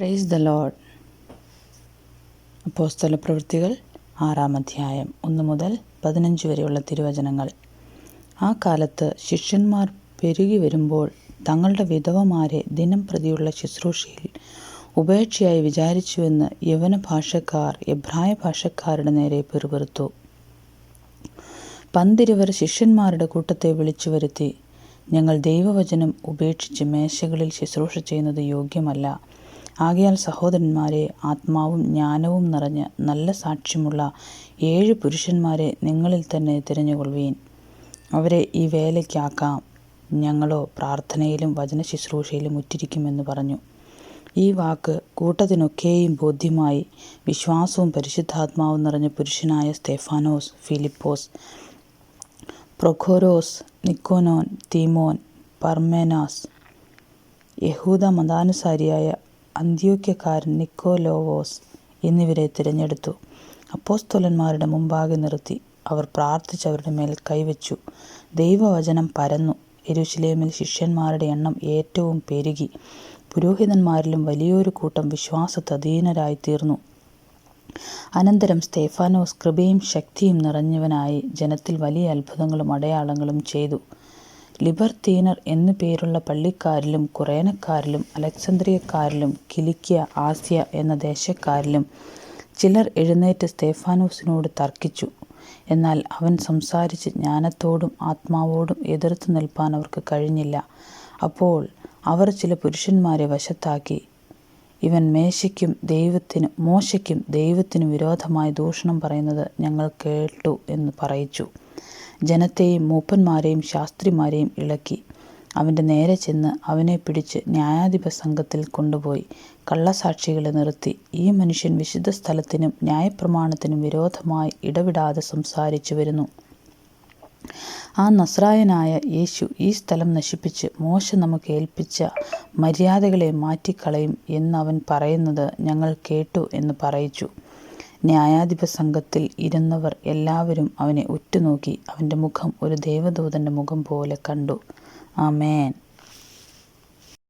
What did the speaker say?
Praise the Lord. അപ്പോസ്തല പ്രവൃത്തികൾ 6-ാം അധ്യായം 1 മുതൽ 15 വരെയുള്ള തിരുവചനങ്ങൾ. ആ കാലത്ത് ശിഷ്യന്മാർ പെരുകി വരുമ്പോൾ തങ്ങളുടെ വിധവമാരെ ദിനം പ്രതിയുള്ള ശുശ്രൂഷയിൽ ഉപേക്ഷയായി വിചാരിച്ചുവെന്ന് യവന ഭാഷക്കാർ എബ്രായ ഭാഷക്കാരുടെ നേരെ പിറുപിറുത്തു. പന്തിരുവർ ശിഷ്യന്മാരുടെ കൂട്ടത്തെ വിളിച്ചു വരുത്തി, ഞങ്ങൾ ദൈവവചനം ഉപേക്ഷിച്ച് മേശകളിൽ ശുശ്രൂഷ ചെയ്യുന്നത് യോഗ്യമല്ല. ആകയാൽ സഹോദരന്മാരെ, ആത്മാവും ജ്ഞാനവും നിറഞ്ഞ് നല്ല സാക്ഷ്യമുള്ള 7 പുരുഷന്മാരെ നിങ്ങളിൽ തന്നെ തിരഞ്ഞുകൊള്ളുവീൻ. അവരെ ഈ വേലയ്ക്കാക്കാം. ഞങ്ങളോ പ്രാർത്ഥനയിലും വചന ശുശ്രൂഷയിലും ഉറ്റിരിക്കുമെന്ന് പറഞ്ഞു. ഈ വാക്ക് കൂട്ടത്തിനൊക്കെയും ബോധ്യമായി. വിശ്വാസവും പരിശുദ്ധാത്മാവും നിറഞ്ഞ പുരുഷനായ സ്തെഫാനോസ്, ഫിലിപ്പോസ്, പ്രൊഖോരോസ്, നിക്കോനോൻ, തീമോൻ, പർമെനാസ്, യഹൂദ മതാനുസാരിയായ അന്ത്യോക്യക്കാരൻ നിക്കോലോവോസ് എന്നിവരെ തിരഞ്ഞെടുത്തു. അപ്പോസ്തലന്മാരുടെ മുമ്പാകെ നിർത്തി. അവർ പ്രാർത്ഥിച്ച് അവരുടെ മേൽ കൈവച്ചു. ദൈവവചനം പരന്നു. യെരൂശലേമിൽ ശിഷ്യന്മാരുടെ എണ്ണം ഏറ്റവും പെരുകി. പുരോഹിതന്മാരിലും വലിയൊരു കൂട്ടം വിശ്വാസത്തധീനരായി തീർന്നു. അനന്തരം സ്തെഫാനോസ് കൃപയും ശക്തിയും നിറഞ്ഞവനായി ജനത്തിൽ വലിയ അത്ഭുതങ്ങളും അടയാളങ്ങളും ചെയ്തു. ലിബർത്തീനർ എന്നു പേരുള്ള പള്ളിക്കാരിലും കുറേനക്കാരിലും അലക്സന്ത്രിയക്കാരിലും കിലിക്യ, ആസ്യ എന്ന ദേശക്കാരിലും ചിലർ എഴുന്നേറ്റ് സ്തെഫാനോസിനോട് തർക്കിച്ചു. എന്നാൽ അവൻ സംസാരിച്ച് ജ്ഞാനത്തോടും ആത്മാവോടും എതിർത്ത് നിൽപ്പാൻ അവർക്ക് കഴിഞ്ഞില്ല. അപ്പോൾ അവർ ചില പുരുഷന്മാരെ വശത്താക്കി, ഇവൻ മോശയ്ക്കും ദൈവത്തിനും വിരോധമായി ദൂഷണം പറയുന്നത് ഞങ്ങൾ കേട്ടു എന്ന് പറയിച്ചു. ജനത്തെയും മൂപ്പന്മാരെയും ശാസ്ത്രിമാരെയും ഇളക്കി. അവൻ്റെ നേരെ ചെന്ന് അവനെ പിടിച്ച് ന്യായാധിപ സംഘത്തിൽ കൊണ്ടുപോയി കള്ളസാക്ഷികളെ നിർത്തി, ഈ മനുഷ്യൻ വിശുദ്ധ സ്ഥലത്തിനും ന്യായപ്രമാണത്തിനും വിരോധമായി ഇടവിടാതെ സംസാരിച്ചു വരുന്നു. ആ നസ്രായനായ യേശു ഈ സ്ഥലം നശിപ്പിച്ച് മോശ നമുക്ക് ഏൽപ്പിച്ച മര്യാദകളെ മാറ്റിക്കളയും എന്നവൻ പറയുന്നത് ഞങ്ങൾ കേട്ടു എന്ന് പറയിച്ചു. ന്യായാധിപ സംഘത്തിൽ ഇരുന്നവർ എല്ലാവരും അവനെ ഉറ്റുനോക്കി. അവൻ്റെ മുഖം ഒരു ദേവദൂതൻ്റെ മുഖം പോലെ കണ്ടു. ആമേൻ.